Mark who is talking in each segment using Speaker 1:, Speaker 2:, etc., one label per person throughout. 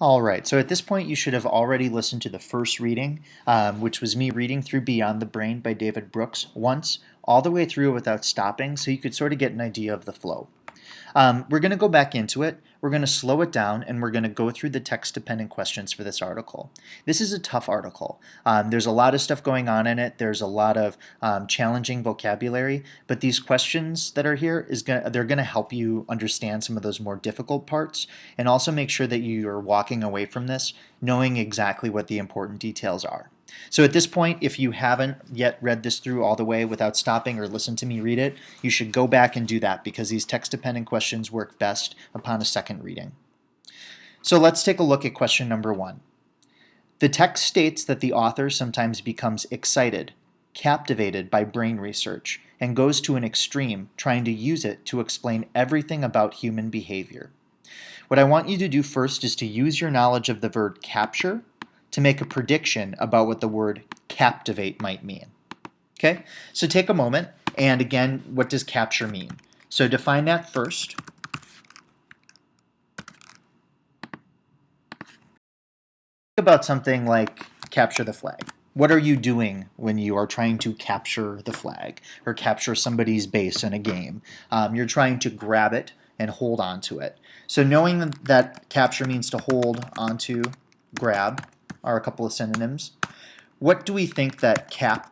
Speaker 1: All right, so at this point you should have already listened to the first reading, which was me reading through Beyond the Brain by David Brooks once, all the way through without stopping, so you could sort of get an idea of the flow. We're going to go back into it, we're going to slow it down, and we're going to go through the text-dependent questions for this article. This is a tough article. There's a lot of stuff going on in it, there's a lot of challenging vocabulary, but these questions that are here, they're going to help you understand some of those more difficult parts, and also make sure that you're walking away from this knowing exactly what the important details are. So at this point, if you haven't yet read this through all the way without stopping or listen to me read it, you should go back and do that because these text-dependent questions work best upon a second reading. So let's take a look at question number 1. The text states that the author sometimes becomes excited, captivated by brain research, and goes to an extreme, trying to use it to explain everything about human behavior. What I want you to do first is to use your knowledge of the verb capture to make a prediction about what the word captivate might mean. Okay, so take a moment, and again, what does capture mean? So define that first. Think about something like capture the flag. What are you doing when you are trying to capture the flag or capture somebody's base in a game? You're trying to grab it and hold onto it. So knowing that capture means to hold onto, grab, are a couple of synonyms. What do we think that captivate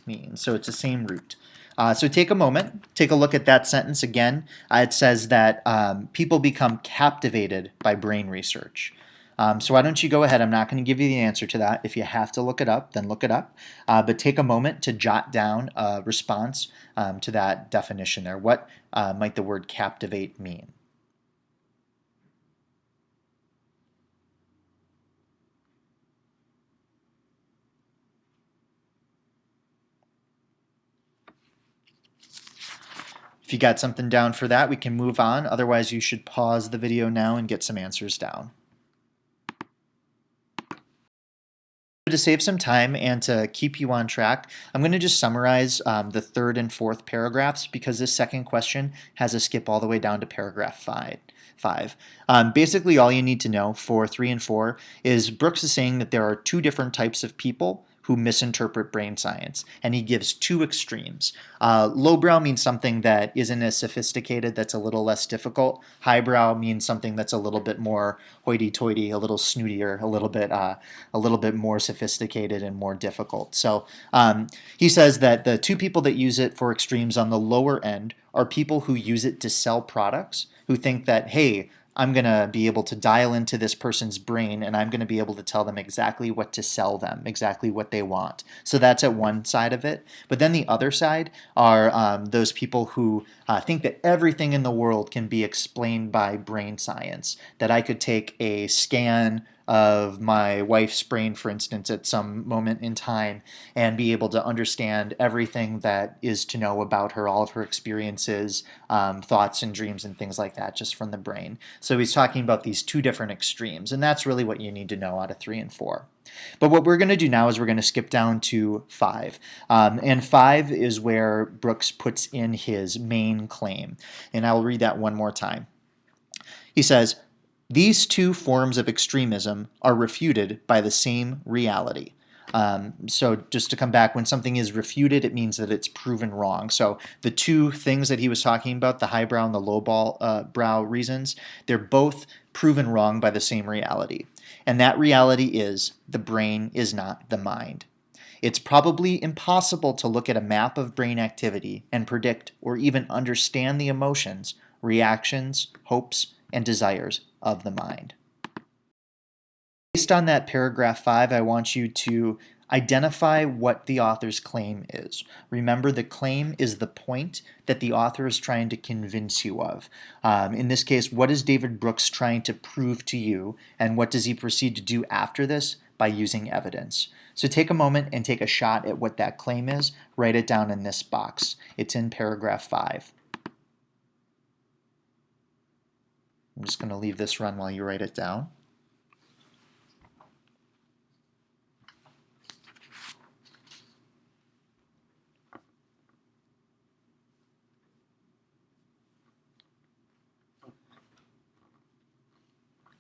Speaker 1: means? So it's the same root. So take a moment, take a look at that sentence again. It says that people become captivated by brain research. So why don't you go ahead, I'm not going to give you the answer to that. If you have to look it up, then look it up. But take a moment to jot down a response to that definition there. What might the word captivate mean? If you got something down for that, we can move on. Otherwise, you should pause the video now and get some answers down. To save some time and to keep you on track, I'm going to just summarize the third and fourth paragraphs because this second question has a skip all the way down to paragraph 5. Basically, all you need to know for 3 and 4 is Brooks is saying that there are two different types of people who misinterpret brain science, and he gives two extremes. Lowbrow means something that isn't as sophisticated, that's a little less difficult. Highbrow means something that's a little bit more hoity-toity, a little snootier, a little bit more sophisticated and more difficult. So he says that the two people that use it for extremes on the lower end are people who use it to sell products, who think that, hey, I'm going to be able to dial into this person's brain and I'm going to be able to tell them exactly what to sell them, exactly what they want. So that's at one side of it. But then the other side are those people who think that everything in the world can be explained by brain science, that I could take a scan of my wife's brain, for instance, at some moment in time and be able to understand everything that is to know about her, all of her experiences, thoughts and dreams and things like that just from the brain. So he's talking about these two different extremes, and that's really what you need to know out of 3 and 4. But what we're going to do now is we're going to skip down to 5. And 5 is where Brooks puts in his main claim. And I'll read that one more time. He says, these two forms of extremism are refuted by the same reality. So just to come back, when something is refuted, it means that it's proven wrong. So the two things that he was talking about, the highbrow and the lowbrow reasons, they're both proven wrong by the same reality. And that reality is the brain is not the mind. It's probably impossible to look at a map of brain activity and predict or even understand the emotions, reactions, hopes, and desires of the mind. Based on that paragraph 5, I want you to identify what the author's claim is. Remember, the claim is the point that the author is trying to convince you of. In this case, what is David Brooks trying to prove to you, and what does he proceed to do after this? By using evidence. So take a moment and take a shot at what that claim is. Write it down in this box. It's in paragraph 5. I'm just going to leave this run while you write it down.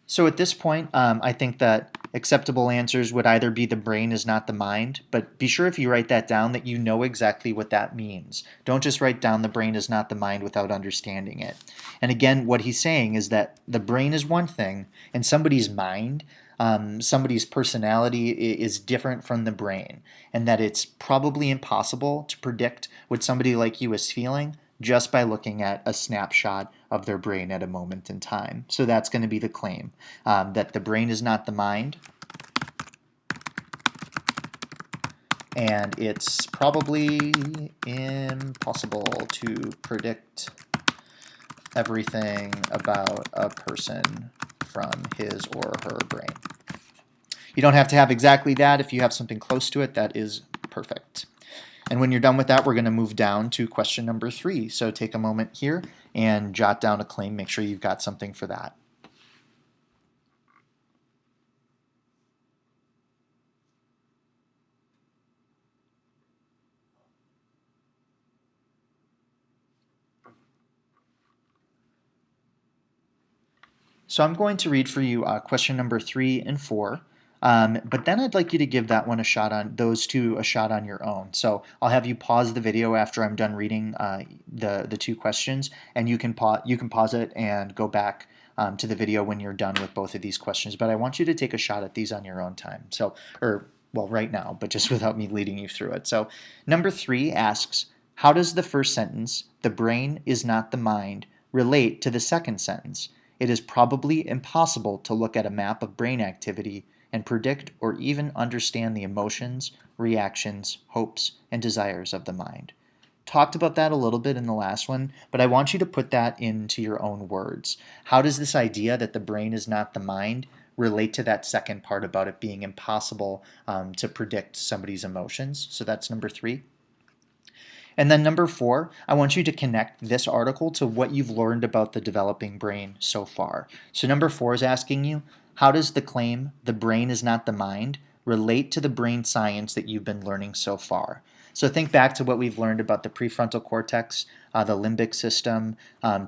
Speaker 1: So at this point, I think that acceptable answers would either be the brain is not the mind, but be sure if you write that down that you know exactly what that means. Don't just write down the brain is not the mind without understanding it. And again, what he's saying is that the brain is one thing, and somebody's mind, somebody's personality is different from the brain, and that it's probably impossible to predict what somebody like you is feeling just by looking at a snapshot of their brain at a moment in time. So that's going to be the claim, that the brain is not the mind, and it's probably impossible to predict everything about a person from his or her brain. You don't have to have exactly that. If you have something close to it, that is perfect. And when you're done with that, we're going to move down to question number 3. So take a moment here and jot down a claim. Make sure you've got something for that. So I'm going to read for you question number 3 and 4. But then I'd like you to give that one a shot on those two a shot on your own. So I'll have you pause the video after I'm done reading the two questions, and you can pause it and go back to the video when you're done with both of these questions. But I want you to take a shot at these on your own time. So, or well, right now, but just without me leading you through it. So number 3 asks, how does the first sentence, "The brain is not the mind," relate to the second sentence? It is probably impossible to look at a map of brain activity and predict or even understand the emotions, reactions, hopes, and desires of the mind. Talked about that a little bit in the last one, but I want you to put that into your own words. How does this idea that the brain is not the mind relate to that second part about it being impossible to predict somebody's emotions? So that's number 3. And then number 4, I want you to connect this article to what you've learned about the developing brain so far. So number 4 is asking you, how does the claim, "the brain is not the mind," relate to the brain science that you've been learning so far? So think back to what we've learned about the prefrontal cortex, the limbic system,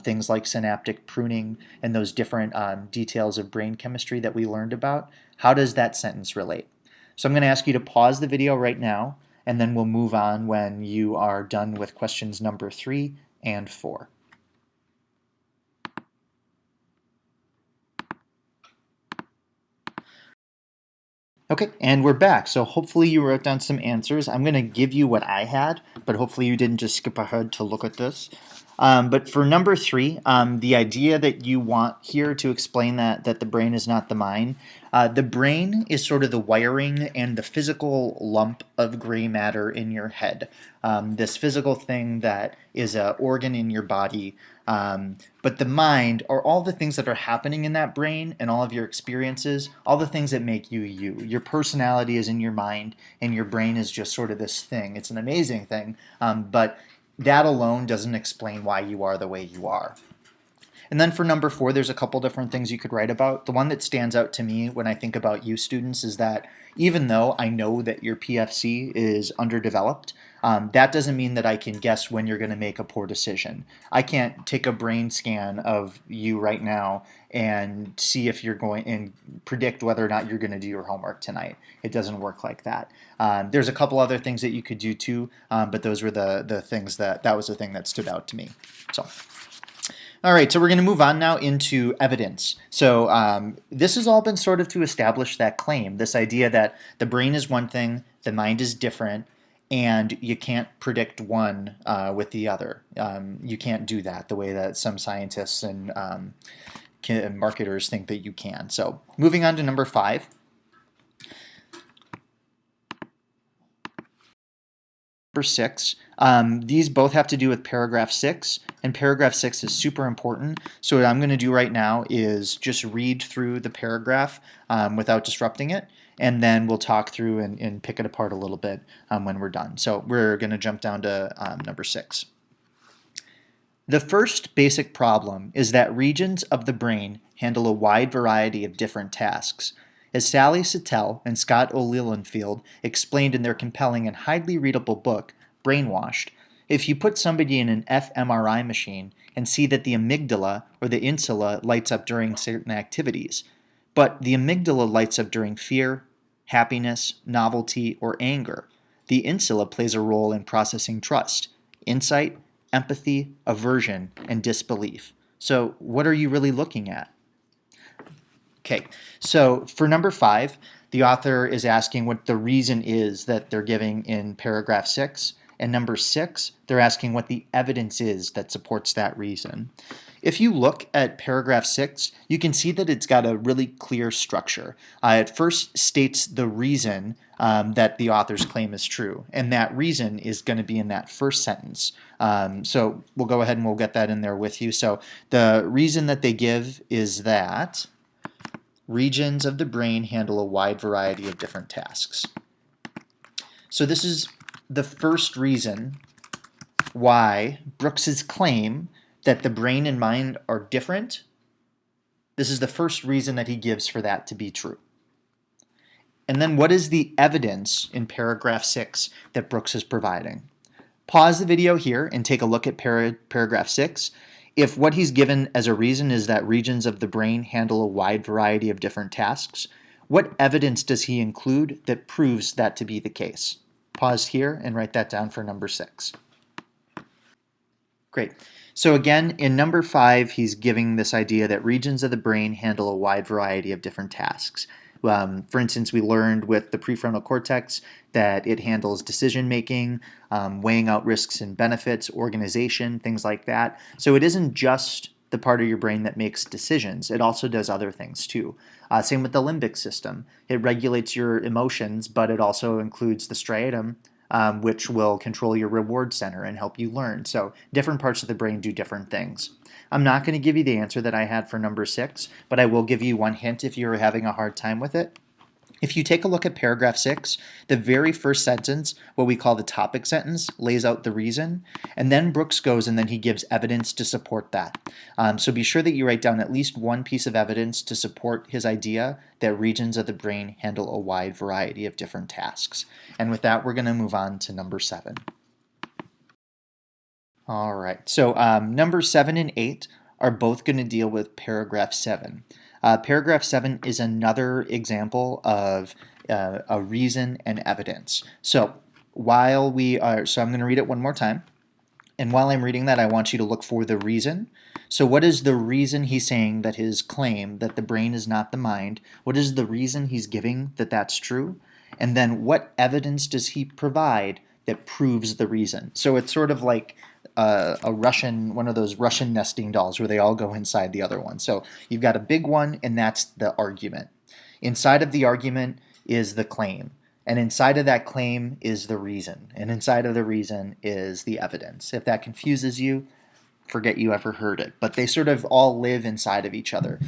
Speaker 1: things like synaptic pruning, and those different details of brain chemistry that we learned about. How does that sentence relate? So I'm going to ask you to pause the video right now, and then we'll move on when you are done with questions number 3 and 4. Okay, and we're back. So hopefully you wrote down some answers. I'm going to give you what I had, but hopefully you didn't just skip ahead to look at this. But for number 3, the idea that you want here to explain that the brain is not the mind, the brain is sort of the wiring and the physical lump of gray matter in your head. This physical thing that is an organ in your body. But the mind are all the things that are happening in that brain and all of your experiences, all the things that make you you. Your personality is in your mind, and your brain is just sort of this thing. It's an amazing thing, but that alone doesn't explain why you are the way you are. And then for number 4, there's a couple different things you could write about. The one that stands out to me when I think about you students is that even though I know that your PFC is underdeveloped, that doesn't mean that I can guess when you're going to make a poor decision. I can't take a brain scan of you right now and see if you're going and predict whether or not you're going to do your homework tonight. It doesn't work like that. There's a couple other things that you could do too, but those were the things that was the thing that stood out to me. So. All right, so we're going to move on now into evidence. So this has all been sort of to establish that claim, this idea that the brain is one thing, the mind is different, and you can't predict one with the other. You can't do that the way that some scientists and marketers think that you can. So moving on to number 5. Number 6. These both have to do with paragraph 6, and paragraph 6 is super important. So what I'm going to do right now is just read through the paragraph without disrupting it, and then we'll talk through and pick it apart a little bit when we're done. So we're going to jump down to number 6. The first basic problem is that regions of the brain handle a wide variety of different tasks. As Sally Satel and Scott O'Lillenfield explained in their compelling and highly readable book, Brainwashed, if you put somebody in an fMRI machine and see that the amygdala or the insula lights up during certain activities, But the amygdala lights up during fear, happiness, novelty, or anger. The insula plays a role in processing trust, insight, empathy, aversion, and disbelief. So, what are you really looking at? Okay, so for number 5, the author is asking what the reason is that they're giving in paragraph 6. And number 6, they're asking what the evidence is that supports that reason. If you look at paragraph 6, you can see that it's got a really clear structure. It first states the reason that the author's claim is true, and that reason is going to be in that first sentence. So we'll go ahead and we'll get that in there with you. So the reason that they give is that regions of the brain handle a wide variety of different tasks. So this is the first reason why Brooks's claim that the brain and mind are different, this is the first reason that he gives for that to be true. And then what is the evidence in paragraph 6 that Brooks is providing? Pause the video here and take a look at paragraph 6. If what he's given as a reason is that regions of the brain handle a wide variety of different tasks, what evidence does he include that proves that to be the case? Pause here and write that down for number 6. Great. So again, in number 5, he's giving this idea that regions of the brain handle a wide variety of different tasks. For instance, we learned with the prefrontal cortex that it handles decision-making, weighing out risks and benefits, organization, things like that. So it isn't just the part of your brain that makes decisions. It also does other things too. Same with the limbic system. It regulates your emotions, but it also includes the striatum, which will control your reward center and help you learn. So different parts of the brain do different things. I'm not going to give you the answer that I had for number 6, but I will give you one hint if you're having a hard time with it. If you take a look at paragraph 6, the very first sentence, what we call the topic sentence, lays out the reason, and then Brooks goes and then he gives evidence to support that. So be sure that you write down at least one piece of evidence to support his idea that regions of the brain handle a wide variety of different tasks. And with that, we're going to move on to number 7. All right, so number 7 and 8 are both going to deal with paragraph 7. Paragraph 7 is another example of a reason and evidence. So I'm going to read it one more time. And while I'm reading that, I want you to look for the reason. So what is the reason he's saying that his claim that the brain is not the mind? What is the reason he's giving that that's true? And then what evidence does he provide that proves the reason? So it's sort of like one of those Russian nesting dolls where they all go inside the other one. So you've got a big one, and that's the argument. Inside of the argument is the claim. And inside of that claim is the reason. And inside of the reason is the evidence. If that confuses you, forget you ever heard it. But they sort of all live inside of each other.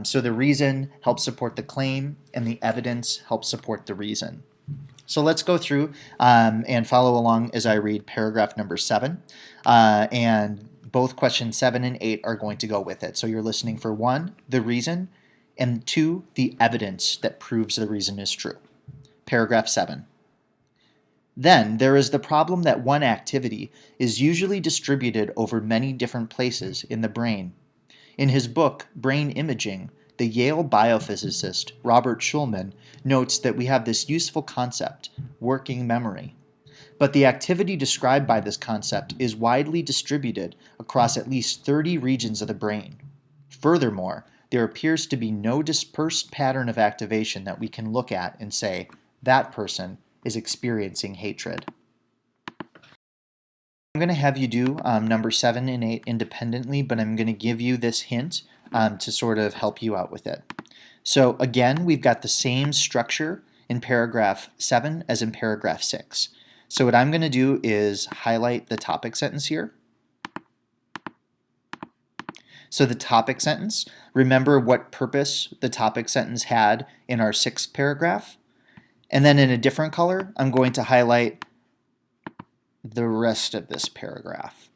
Speaker 1: So the reason helps support the claim, and the evidence helps support the reason. So let's go through and follow along as I read paragraph number 7. And both questions 7 and 8 are going to go with it. So you're listening for 1, the reason, and 2, the evidence that proves the reason is true. Paragraph 7. Then there is the problem that one activity is usually distributed over many different places in the brain. In his book, Brain Imaging, the Yale biophysicist Robert Schulman notes that we have this useful concept, working memory. But the activity described by this concept is widely distributed across at least 30 regions of the brain. Furthermore, there appears to be no dispersed pattern of activation that we can look at and say, that person is experiencing hatred. I'm going to have you do number 7 and 8 independently, but I'm going to give you this hint to sort of help you out with it. So again, we've got the same structure in paragraph 7 as in paragraph 6. So what I'm going to do is highlight the topic sentence here. So the topic sentence, remember what purpose the topic sentence had in our 6th paragraph. And then in a different color, I'm going to highlight the rest of this paragraph.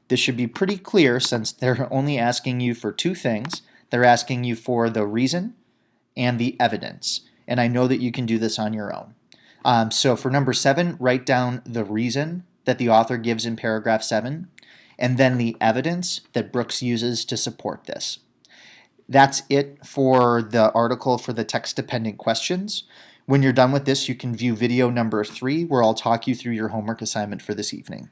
Speaker 1: This should be pretty clear since they're only asking you for 2 things. They're asking you for the reason and the evidence. And I know that you can do this on your own. So for number 7, write down the reason that the author gives in paragraph 7, and then the evidence that Brooks uses to support this. That's it for the article for the text-dependent questions. When you're done with this, you can view video number 3, where I'll talk you through your homework assignment for this evening.